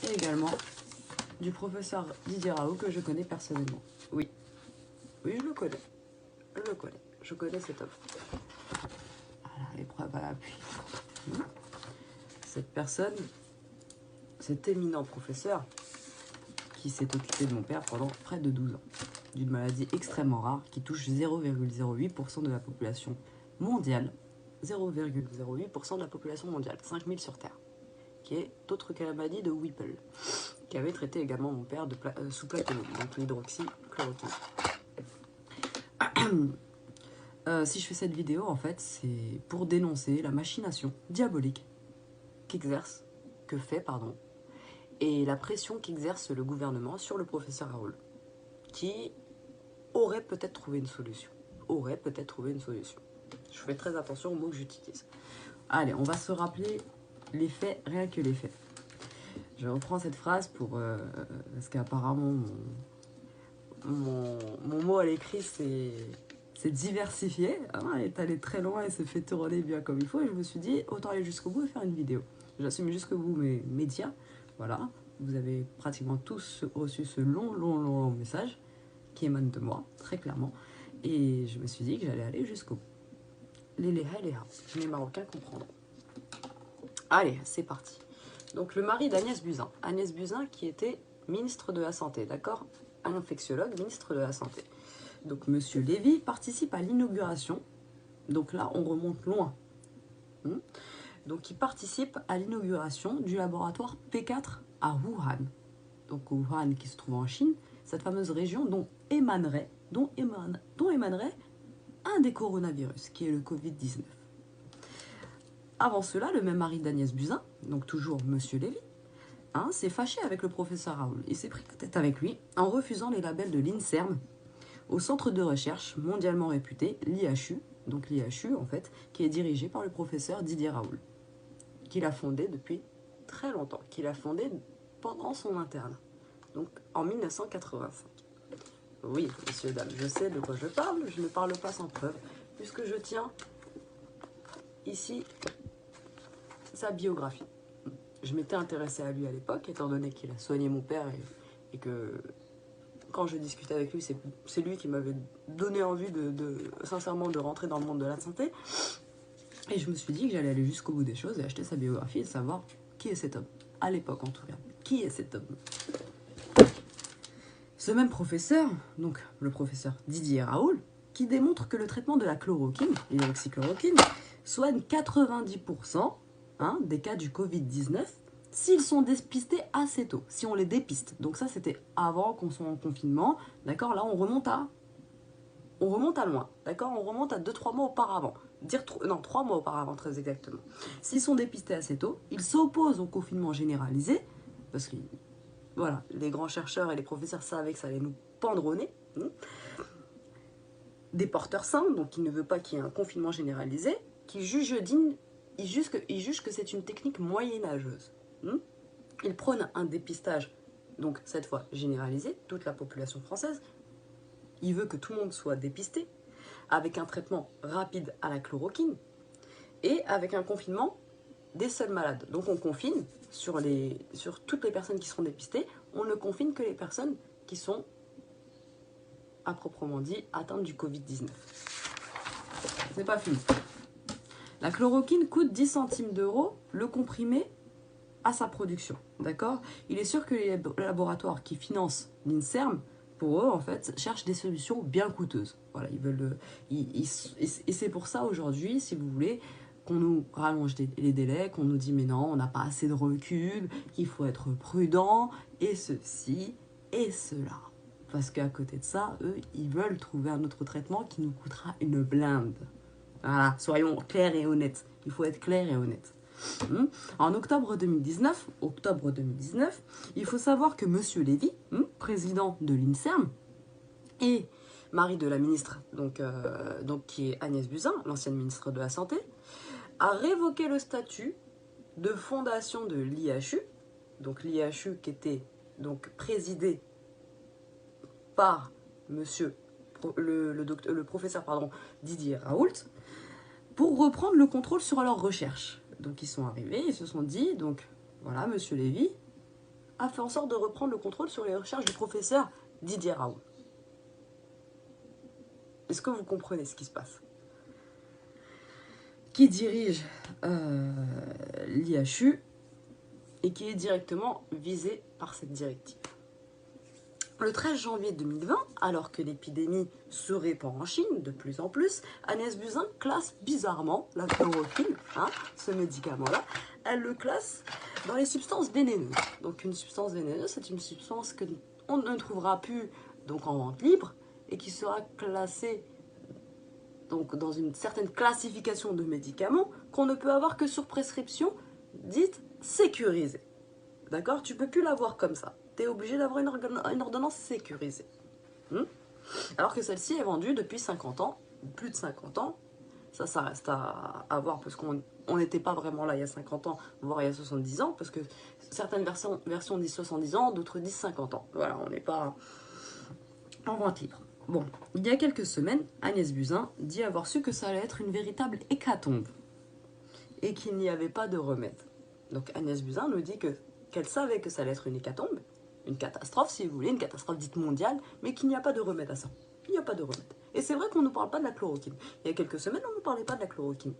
et également du professeur Didier Raoult que je connais personnellement. Oui, oui, je le connais. Je connais cet homme. Voilà, l'épreuve à l'appui. Cette personne, cet éminent professeur qui s'est occupé de mon père pendant près de 12 ans, d'une maladie extrêmement rare qui touche 0,08% de la population mondiale, 0,08% de la population mondiale, 5000 sur Terre, qui est autre que la maladie de Whipple, qui avait traité également mon père sous plaquenil, donc l'hydroxychloroquine. Si je fais cette vidéo, en fait, c'est pour dénoncer la machination diabolique et la pression qu'exerce le gouvernement sur le professeur Raoult, qui aurait peut-être trouvé une solution. Je fais très attention aux mots que j'utilise. Allez, on va se rappeler les faits, rien que les faits. Je reprends cette phrase parce qu'apparemment mon mot à l'écrit c'est diversifié, hein, est allé très loin et s'est fait tourner bien comme il faut, et je me suis dit autant aller jusqu'au bout et faire une vidéo. J'assume jusqu'au bout mes médias, voilà, vous avez pratiquement tous reçu ce long message qui émane de moi, très clairement, et je me suis dit que j'allais aller jusqu'au bout. Les Marocains comprendront. Allez, c'est parti. Donc le mari d'Agnès Buzyn. Agnès Buzyn qui était ministre de la Santé, d'accord? Un infectiologue, ministre de la Santé. Donc Monsieur Lévy participe à l'inauguration. Donc là, on remonte loin. Donc il participe à l'inauguration du laboratoire P4 à Wuhan. Donc Wuhan qui se trouve en Chine, cette fameuse région dont émanerait un des coronavirus, qui est le Covid-19. Avant cela, le même mari d'Agnès Buzyn, donc toujours Monsieur Lévy, s'est fâché avec le professeur Raoult. Il s'est pris la tête avec lui en refusant les labels de l'INSERM au centre de recherche mondialement réputé, l'IHU, donc l'IHU en fait, qui est dirigé par le professeur Didier Raoult, qu'il a fondé depuis très longtemps, qu'il a fondé pendant son internat, donc en 1985. Oui, messieurs, dames, je sais de quoi je parle, je ne parle pas sans preuve, puisque je tiens ici sa biographie. Je m'étais intéressée à lui à l'époque, étant donné qu'il a soigné mon père et que quand je discutais avec lui, c'est lui qui m'avait donné envie sincèrement de rentrer dans le monde de la santé. Et je me suis dit que j'allais aller jusqu'au bout des choses et acheter sa biographie et savoir qui est cet homme. À l'époque en tout cas. Qui est cet homme? Ce même professeur, donc le professeur Didier Raoult, qui démontre que le traitement de la chloroquine, l'hydroxychloroquine, soigne 90% des cas du Covid-19 s'ils sont dépistés assez tôt, si on les dépiste. Donc ça, c'était avant qu'on soit en confinement, d'accord? Là, on remonte à loin, d'accord? On remonte à 2-3 mois auparavant. 3 mois auparavant, très exactement. S'ils sont dépistés assez tôt, ils s'opposent au confinement généralisé, parce que, voilà, les grands chercheurs et les professeurs savaient que ça allait nous pendre au nez. Des porteurs sains, donc ils ne veulent pas qu'il y ait un confinement généralisé, qui jugent que c'est une technique moyenâgeuse. Ils prônent un dépistage, donc cette fois généralisé, toute la population française. Il veut que tout le monde soit dépisté, avec un traitement rapide à la chloroquine, et avec un confinement des seuls malades. Donc on confine sur toutes les personnes qui seront dépistées, on ne confine que les personnes qui sont, à proprement dit, atteintes du Covid-19. C'est pas fini. La chloroquine coûte 10 centimes d'euros le comprimé à sa production, d'accord? Il est sûr que les laboratoires qui financent l'INSERM, pour eux, en fait, cherchent des solutions bien coûteuses. Voilà, et c'est pour ça, aujourd'hui, si vous voulez, qu'on nous rallonge les délais, qu'on nous dit, mais non, on n'a pas assez de recul, qu'il faut être prudent, et ceci, et cela. Parce qu'à côté de ça, eux, ils veulent trouver un autre traitement qui nous coûtera une blinde. Voilà, soyons clairs et honnêtes. Il faut être clair et honnête. En octobre 2019, il faut savoir que Monsieur Lévy, président de l'INSERM, et mari de la ministre, donc qui est Agnès Buzyn, l'ancienne ministre de la Santé, a révoqué le statut de fondation de l'IHU, donc l'IHU qui était donc présidé par Monsieur le professeur Didier Raoult, pour reprendre le contrôle sur leurs recherches. Donc ils sont arrivés, ils se sont dit, donc voilà, Monsieur Lévy a fait en sorte de reprendre le contrôle sur les recherches du professeur Didier Raoult. Est-ce que vous comprenez ce qui se passe? Qui dirige l'IHU et qui est directement visé par cette directive. Le 13 janvier 2020, alors que l'épidémie se répand en Chine de plus en plus, Agnès Buzyn classe bizarrement la chloroquine, ce médicament-là, elle le classe dans les substances vénéneuses. Donc une substance vénéneuse, c'est une substance qu'on ne trouvera plus donc, en vente libre et qui sera classée donc, dans une certaine classification de médicaments qu'on ne peut avoir que sur prescription dite sécurisée. D'accord? Tu ne peux plus l'avoir comme ça. Tu es obligé d'avoir une ordonnance sécurisée. Alors que celle-ci est vendue depuis 50 ans, plus de 50 ans. Ça reste à voir parce qu'on n'était pas vraiment là il y a 50 ans, voire il y a 70 ans, parce que certaines versions disent 70 ans, d'autres disent 50 ans. Voilà, on n'est pas en vente libre. Bon, il y a quelques semaines, Agnès Buzyn dit avoir su que ça allait être une véritable hécatombe et qu'il n'y avait pas de remède. Donc Agnès Buzyn nous dit qu'elle savait que ça allait être une hécatombe, une catastrophe si vous voulez, une catastrophe dite mondiale, mais qu'il n'y a pas de remède à ça. Il n'y a pas de remède. Et c'est vrai qu'on ne nous parle pas de la chloroquine. Il y a quelques semaines, on ne nous parlait pas de la chloroquine.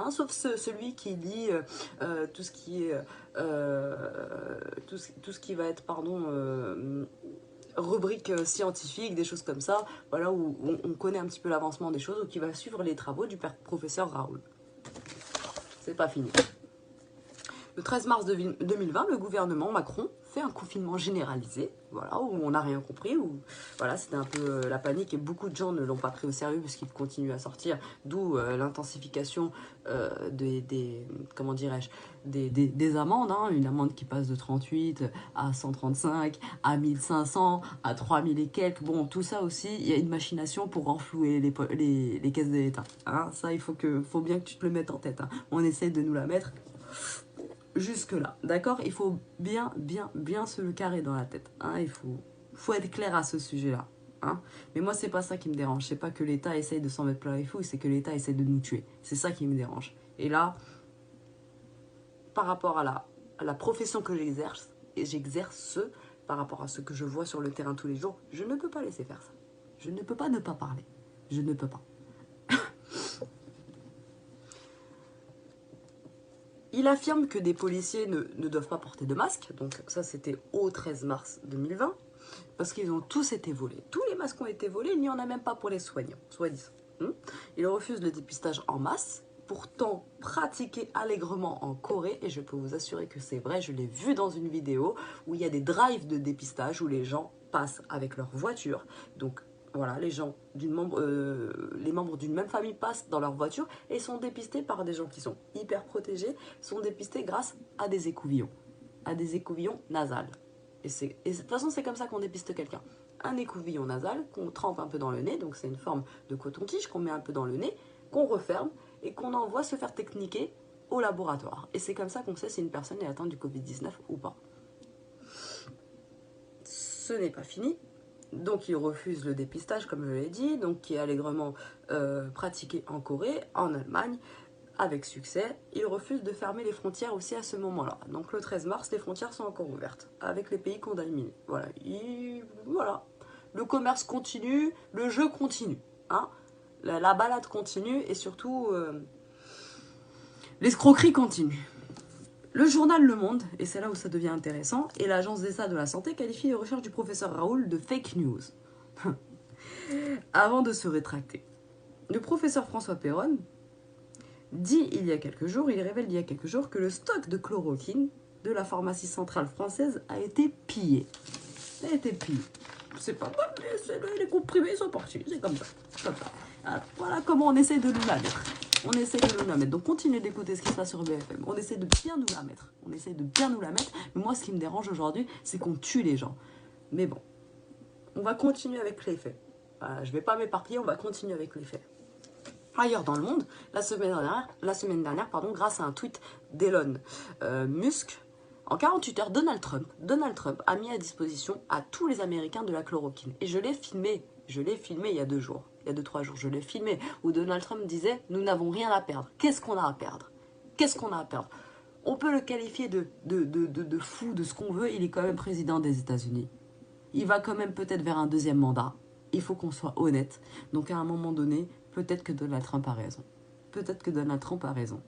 Sauf celui qui lit tout ce qui est tout ce qui va être rubrique scientifique, des choses comme ça, voilà, où on connaît un petit peu l'avancement des choses, ou qui va suivre les travaux du professeur Raoult. C'est pas fini. Le 13 mars 2020, le gouvernement Macron fait un confinement généralisé, voilà, où on n'a rien compris, où voilà, c'était un peu la panique et beaucoup de gens ne l'ont pas pris au sérieux parce qu'il continue à sortir, d'où l'intensification comment dirais-je, des amendes, une amende qui passe de 38 à 135, à 1500, à 3000 et quelques, bon, tout ça aussi, il y a une machination pour renflouer les caisses de l'État, ça il faut bien que tu te le mettes en tête, on essaie de nous la mettre jusque là, d'accord? Il faut bien se le carrer dans la tête, il faut être clair à ce sujet-là, mais moi c'est pas ça qui me dérange, c'est pas que l'État essaye de s'en mettre plein les fouilles, c'est que l'État essaie de nous tuer, c'est ça qui me dérange. Et là, par rapport à la profession que j'exerce, par rapport à ce que je vois sur le terrain tous les jours, je ne peux pas laisser faire ça, je ne peux pas ne pas parler, je ne peux pas. Il affirme que des policiers ne doivent pas porter de masque, donc ça c'était au 13 mars 2020, parce qu'ils ont tous été volés. Tous les masques ont été volés, il n'y en a même pas pour les soignants, soi-disant. Il refuse le dépistage en masse, pourtant pratiqué allègrement en Corée, et je peux vous assurer que c'est vrai, je l'ai vu dans une vidéo où il y a des drives de dépistage où les gens passent avec leur voiture, donc voilà, les membres d'une même famille passent dans leur voiture et sont dépistés par des gens qui sont hyper protégés, sont dépistés grâce à des écouvillons nasales. Et de toute façon, c'est comme ça qu'on dépiste quelqu'un. Un écouvillon nasal qu'on trempe un peu dans le nez, donc c'est une forme de coton-tige qu'on met un peu dans le nez, qu'on referme et qu'on envoie se faire techniquer au laboratoire. Et c'est comme ça qu'on sait si une personne est atteinte du Covid-19 ou pas. Ce n'est pas fini. Donc il refuse le dépistage, comme je l'ai dit, donc qui est allègrement pratiqué en Corée, en Allemagne, avec succès. Il refuse de fermer les frontières aussi à ce moment-là. Donc le 13 mars, les frontières sont encore ouvertes, avec les pays contaminés. Voilà, voilà. Le commerce continue, le jeu continue. La balade continue et surtout, l'escroquerie continue. Le journal Le Monde, et c'est là où ça devient intéressant, et l'agence d'État de la Santé qualifie les recherches du professeur Raoult de fake news. Avant de se rétracter. Le professeur François Péronne il révèle il y a quelques jours que le stock de chloroquine de la pharmacie centrale française a été pillé. C'est pas mal, mais les comprimés sont partis, c'est comme ça. Voilà comment on essaie de nous la mettre. Donc continuez d'écouter ce qui se passe sur BFM. On essaie de bien nous la mettre. Mais moi, ce qui me dérange aujourd'hui, c'est qu'on tue les gens. Mais bon, on va continuer avec les faits. Je vais pas m'éparpiller, on va continuer avec les faits. Ailleurs dans le monde, la semaine dernière, grâce à un tweet d'Elon Musk, en 48 heures, Donald Trump a mis à disposition à tous les Américains de la chloroquine. Et je l'ai filmé il y a 2-3 jours, je l'ai filmé, où Donald Trump disait « Nous n'avons rien à perdre. Qu'est-ce qu'on a à perdre ? On peut le qualifier de fou, de ce qu'on veut, il est quand même président des États-Unis. Il va quand même peut-être vers un deuxième mandat. Il faut qu'on soit honnête. Donc à un moment donné, peut-être que Donald Trump a raison. Peut-être que Donald Trump a raison.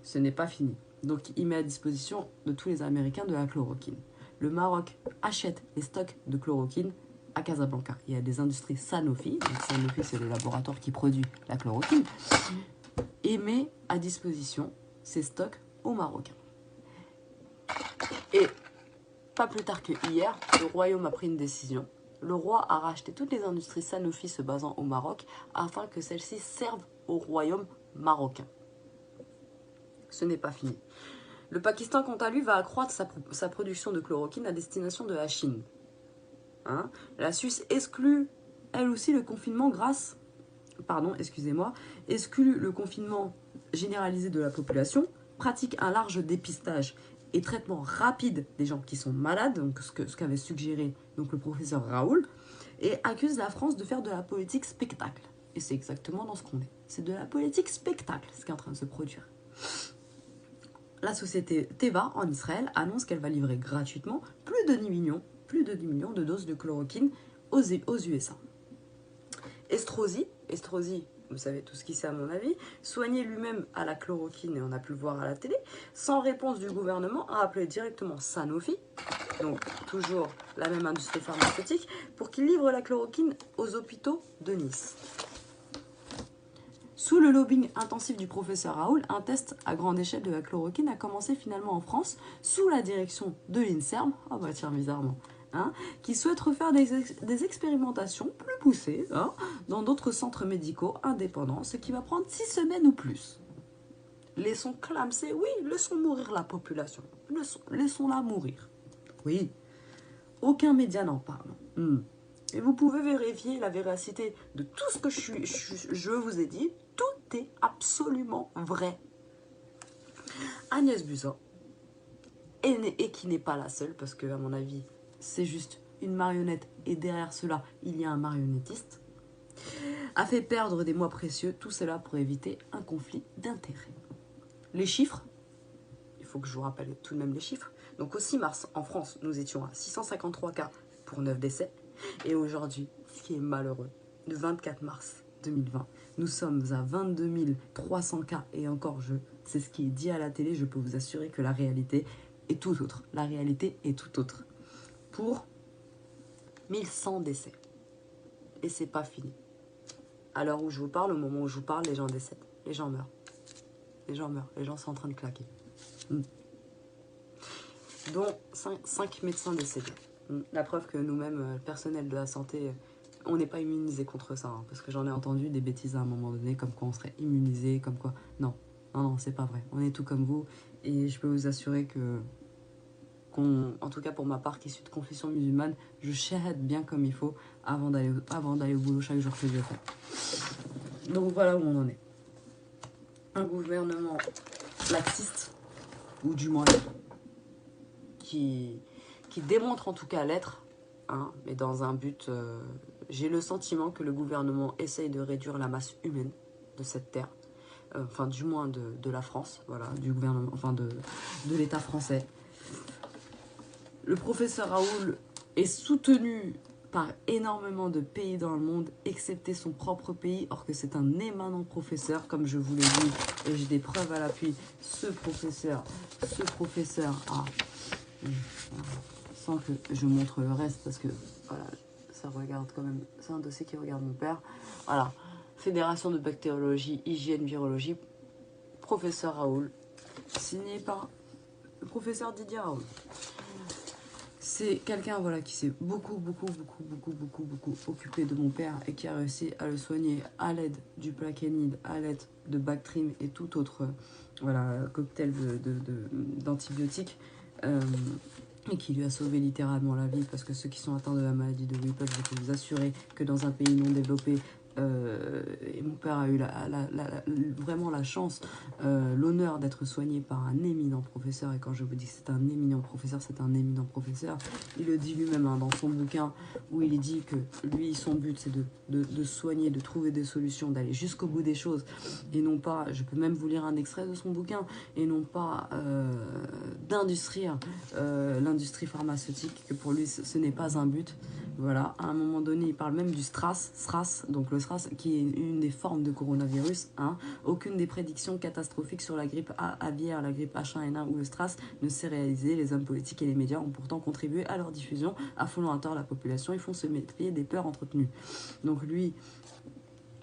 Ce n'est pas fini. Donc il met à disposition de tous les Américains de la chloroquine. Le Maroc achète les stocks de chloroquine à Casablanca. Il y a des industries Sanofi. Donc Sanofi, c'est le laboratoire qui produit la chloroquine. Et met à disposition ces stocks aux Marocains. Et pas plus tard que hier, le royaume a pris une décision. Le roi a racheté toutes les industries Sanofi se basant au Maroc afin que celles-ci servent au royaume marocain. Ce n'est pas fini. Le Pakistan, quant à lui, va accroître sa production de chloroquine à destination de la Chine. Hein? La Suisse exclut, elle aussi, le confinement grâce... exclut le confinement généralisé de la population, pratique un large dépistage et traitement rapide des gens qui sont malades, donc ce qu'avait suggéré donc, le professeur Raoul, et accuse la France de faire de la politique spectacle. Et c'est exactement dans ce qu'on est. C'est de la politique spectacle, ce qui est en train de se produire. La société Teva, en Israël, annonce qu'elle va livrer gratuitement plus de 10 millions de doses de chloroquine aux USA. Estrosi, vous savez tout ce qu'il sait à mon avis, soigné lui-même à la chloroquine, et on a pu le voir à la télé, sans réponse du gouvernement, a appelé directement Sanofi, donc toujours la même industrie pharmaceutique, pour qu'il livre la chloroquine aux hôpitaux de Nice. Sous le lobbying intensif du professeur Raoul, un test à grande échelle de la chloroquine a commencé finalement en France, sous la direction de l'INSERM, bizarrement, qui souhaite refaire des expérimentations plus poussées dans d'autres centres médicaux indépendants, ce qui va prendre 6 semaines ou plus. Laissons clamser, oui, laissons mourir la population. Laissons-la mourir. Oui, aucun média n'en parle. Et vous pouvez vérifier la véracité de tout ce que je vous ai dit. Tout est absolument vrai. Agnès Buzyn, et qui n'est pas la seule, parce que à mon avis, c'est juste une marionnette, et derrière cela, il y a un marionnettiste, a fait perdre des mois précieux, tout cela pour éviter un conflit d'intérêts. Les chiffres, il faut que je vous rappelle tout de même les chiffres. Donc au 6 mars, en France, nous étions à 653 cas pour 9 décès. Et aujourd'hui, ce qui est malheureux, le 24 mars 2020, nous sommes à 22 300 cas. Et encore, c'est ce qui est dit à la télé, je peux vous assurer que la réalité est tout autre. La réalité est tout autre. Pour 1100 décès. Et c'est pas fini. À l'heure où je vous parle, au moment où je vous parle, les gens décèdent. Les gens meurent. Les gens meurent. Les gens sont en train de claquer. Dont 5 médecins décédés. La preuve que nous-mêmes, le personnel de la santé, on n'est pas immunisé contre ça. Parce que j'en ai entendu des bêtises à un moment donné, comme quoi on serait immunisé, comme quoi... Non, c'est pas vrai. On est tout comme vous. Et je peux vous assurer que... en tout cas pour ma part, qui suis de confession musulmane, je shahad bien comme il faut avant d'aller au boulot chaque jour que je fais. Donc voilà où on en est. Un gouvernement laxiste, ou du moins qui démontre en tout cas l'être, mais dans un but... j'ai le sentiment que le gouvernement essaye de réduire la masse humaine de cette terre, enfin du moins de la France, voilà, du gouvernement, enfin de l'État français. Le professeur Raoul est soutenu par énormément de pays dans le monde, excepté son propre pays, or que c'est un éminent professeur, comme je vous l'ai dit, et j'ai des preuves à l'appui. Ce professeur a... sans que je montre le reste, parce que voilà, ça regarde quand même, c'est un dossier qui regarde mon père. Voilà, Fédération de bactériologie, hygiène, virologie, professeur Raoul, signé par le professeur Didier Raoul. C'est quelqu'un voilà, qui s'est beaucoup occupé de mon père et qui a réussi à le soigner à l'aide du plaquenil, à l'aide de Bactrim et tout autre cocktail d'antibiotiques et qui lui a sauvé littéralement la vie, parce que ceux qui sont atteints de la maladie de Whipple, je peux vous assurer que dans un pays non développé, Et mon père a eu vraiment la chance, l'honneur d'être soigné par un éminent professeur. Et quand je vous dis que c'est un éminent professeur, c'est un éminent professeur. Il le dit lui-même dans son bouquin, où il dit que lui, son but, c'est de soigner, de trouver des solutions, d'aller jusqu'au bout des choses. Et non pas, je peux même vous lire un extrait de son bouquin, et non pas d'industrier l'industrie pharmaceutique, que pour lui, ce n'est pas un but. Voilà, à un moment donné, il parle même du SRAS, donc le SRAS qui est une des formes de coronavirus. Hein. Aucune des prédictions catastrophiques sur la grippe aviaire, la grippe H1N1 ou le SRAS ne s'est réalisée. Les hommes politiques et les médias ont pourtant contribué à leur diffusion, affolant à tort la population. Ils font se méfier des peurs entretenues. Donc lui,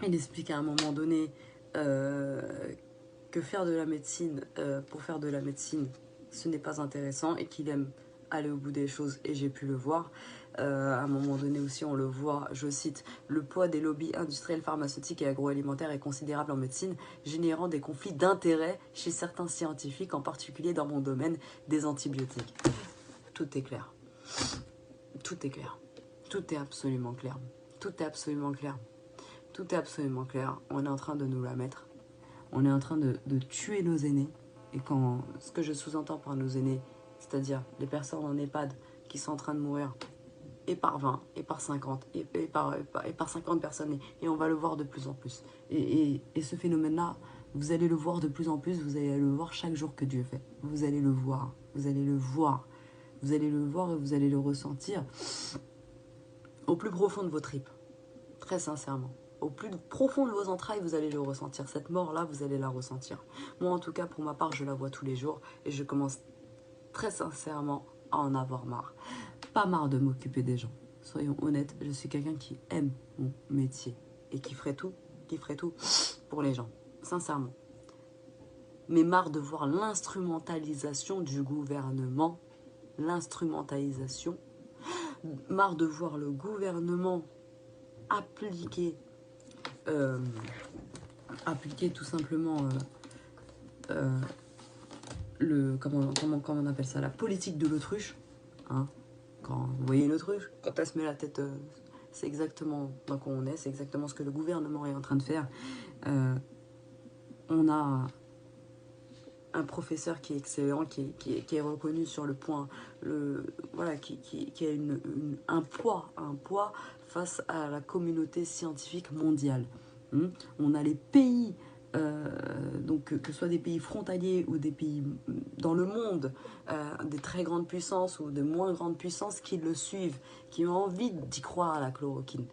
il explique à un moment donné que faire de la médecine, pour faire de la médecine, ce n'est pas intéressant et qu'il aime aller au bout des choses, et j'ai pu le voir. À un moment donné aussi, on le voit, je cite, le poids des lobbies industriels, pharmaceutiques et agroalimentaires est considérable en médecine, générant des conflits d'intérêts chez certains scientifiques, en particulier dans mon domaine des antibiotiques. Tout est clair. Tout est clair. Tout est absolument clair. Tout est absolument clair. Tout est absolument clair. On est en train de nous la mettre. On est en train de tuer nos aînés. Et quand ce que je sous-entends par nos aînés, c'est-à-dire les personnes en EHPAD qui sont en train de mourir, et par 20, et par 50, et par 50 personnes, et on va le voir de plus en plus. Et ce phénomène-là, vous allez le voir de plus en plus, vous allez le voir chaque jour que Dieu fait. Vous allez le voir, vous allez le voir. Vous allez le voir et vous allez le ressentir au plus profond de vos tripes, très sincèrement. Au plus profond de vos entrailles, vous allez le ressentir. Cette mort-là, vous allez la ressentir. Moi, en tout cas, pour ma part, je la vois tous les jours et je commence très sincèrement à en avoir marre. Pas marre de m'occuper des gens. Soyons honnêtes, je suis quelqu'un qui aime mon métier et qui ferait tout pour les gens, sincèrement. Mais marre de voir l'instrumentalisation du gouvernement, l'instrumentalisation, marre de voir le gouvernement appliquer tout simplement comment on appelle ça, la politique de l'autruche, hein. Quand vous voyez l'autruche, quand elle se met la tête, c'est exactement dans quoi on est, c'est exactement ce que le gouvernement est en train de faire. On a un professeur qui est excellent, qui est reconnu sur le point, voilà, qui a un poids face à la communauté scientifique mondiale. On a les pays, donc que ce soit des pays frontaliers ou des pays dans le monde, des très grandes puissances ou de moins grandes puissances qui le suivent, qui ont envie d'y croire à la chloroquine.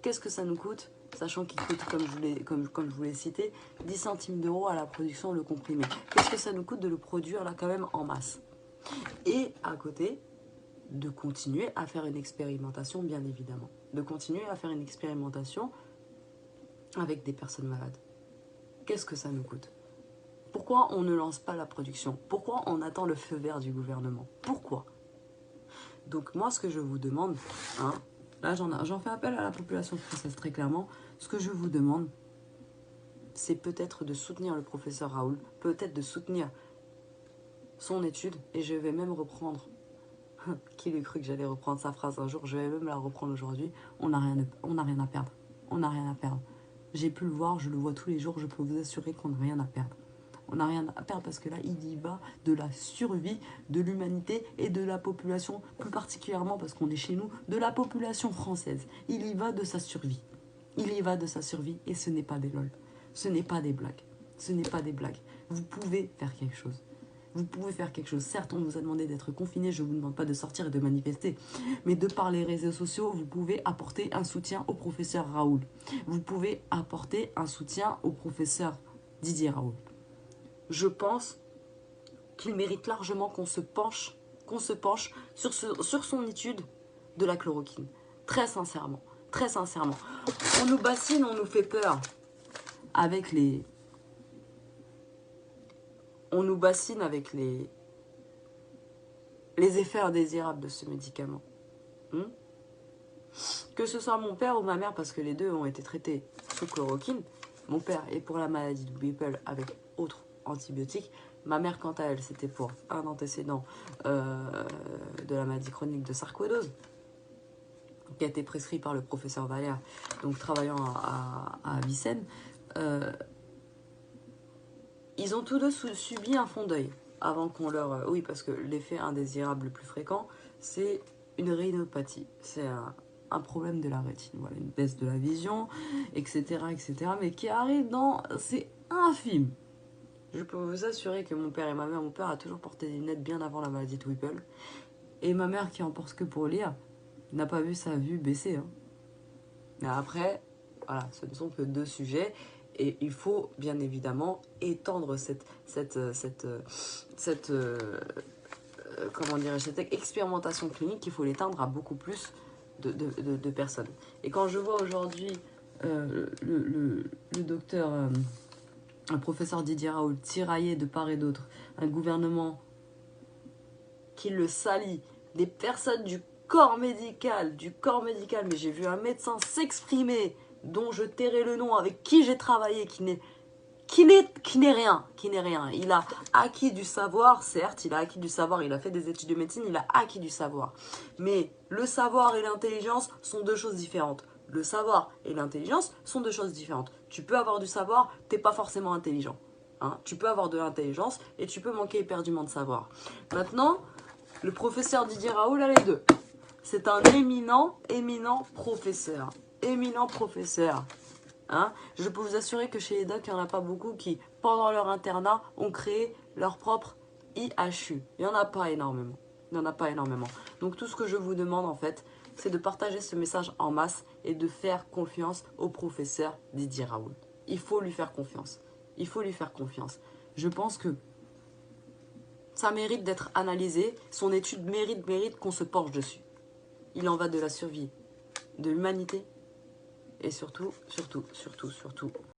Qu'est-ce que ça nous coûte ? Sachant qu'il coûte, comme je vous l'ai cité, 10 centimes d'euros à la production, le comprimé. Qu'est-ce que ça nous coûte de le produire là quand même en masse? Et à côté, de continuer à faire une expérimentation, bien évidemment. De continuer à faire une expérimentation avec des personnes malades. Qu'est-ce que ça nous coûte? Pourquoi on ne lance pas la production? Pourquoi on attend le feu vert du gouvernement? Pourquoi? Donc moi, ce que je vous demande, hein, là j'en fais appel à la population française très clairement, ce que je vous demande, c'est peut-être de soutenir le professeur Raoul, peut-être de soutenir son étude, et je vais même reprendre, qui lui cru que j'allais reprendre sa phrase un jour, je vais même la reprendre aujourd'hui, on n'a rien à perdre, on n'a rien à perdre. J'ai pu le voir, je le vois tous les jours, je peux vous assurer qu'on n'a rien à perdre. On n'a rien à perdre parce que là, il y va de la survie de l'humanité et de la population, plus particulièrement parce qu'on est chez nous, de la population française. Il y va de sa survie. Il y va de sa survie et ce n'est pas des lol. Ce n'est pas des blagues. Ce n'est pas des blagues. Vous pouvez faire quelque chose. Vous pouvez faire quelque chose. Certes, on vous a demandé d'être confiné, je ne vous demande pas de sortir et de manifester. Mais de par les réseaux sociaux, vous pouvez apporter un soutien au professeur Raoul. Vous pouvez apporter un soutien au professeur Didier Raoul. Je pense qu'il mérite largement qu'on se penche sur son étude de la chloroquine. Très sincèrement. Très sincèrement. On nous bassine, on nous fait peur avec les... On nous bassine avec les effets indésirables de ce médicament. Que ce soit mon père ou ma mère, parce que les deux ont été traités sous chloroquine. Mon père est pour la maladie de Whipple avec autres antibiotiques. Ma mère, quant à elle, c'était pour un antécédent de la maladie chronique de sarcoïdose. qui a été prescrit par le professeur Valère, donc travaillant à Avicenne, ils ont tous deux subi un fond d'œil avant qu'on leur... oui, parce que l'effet indésirable le plus fréquent, c'est une rétinopathie. C'est un problème de la rétine, voilà, une baisse de la vision, etc., mais qui arrive dans... C'est infime. Je peux vous assurer que mon père et ma mère, mon père a toujours porté des lunettes bien avant la maladie de Whipple, et ma mère, qui en porte que pour lire, n'a pas vu sa vue baisser. Hein. Mais après, voilà, ce ne sont que deux sujets, et il faut bien évidemment étendre comment dirais-je, cette expérimentation clinique, il faut l'étendre à beaucoup plus de personnes. Et quand je vois aujourd'hui le docteur, un professeur Didier Raoult tirailler de part et d'autre un gouvernement qui le salit, des personnes du corps médical, mais j'ai vu un médecin s'exprimer, dont je tairai le nom, avec qui j'ai travaillé, qui n'est rien. Il a acquis du savoir, certes, il a fait des études de médecine, il a acquis du savoir. Mais le savoir et l'intelligence sont deux choses différentes. Le savoir et l'intelligence sont deux choses différentes. Tu peux avoir du savoir, t'es pas forcément intelligent. Hein, tu peux avoir de l'intelligence et tu peux manquer éperdument de savoir. Maintenant, le professeur Didier Raoult a les deux. C'est un éminent professeur. Hein, je peux vous assurer que chez les docs, il n'y en a pas beaucoup qui, pendant leur internat, ont créé leur propre IHU. Il n'y en a pas énormément. Donc tout ce que je vous demande en fait, c'est de partager ce message en masse et de faire confiance au professeur Didier Raoult. Il faut lui faire confiance. Je pense que ça mérite d'être analysé. Son étude mérite qu'on se penche dessus. Il en va de la survie de l'humanité et surtout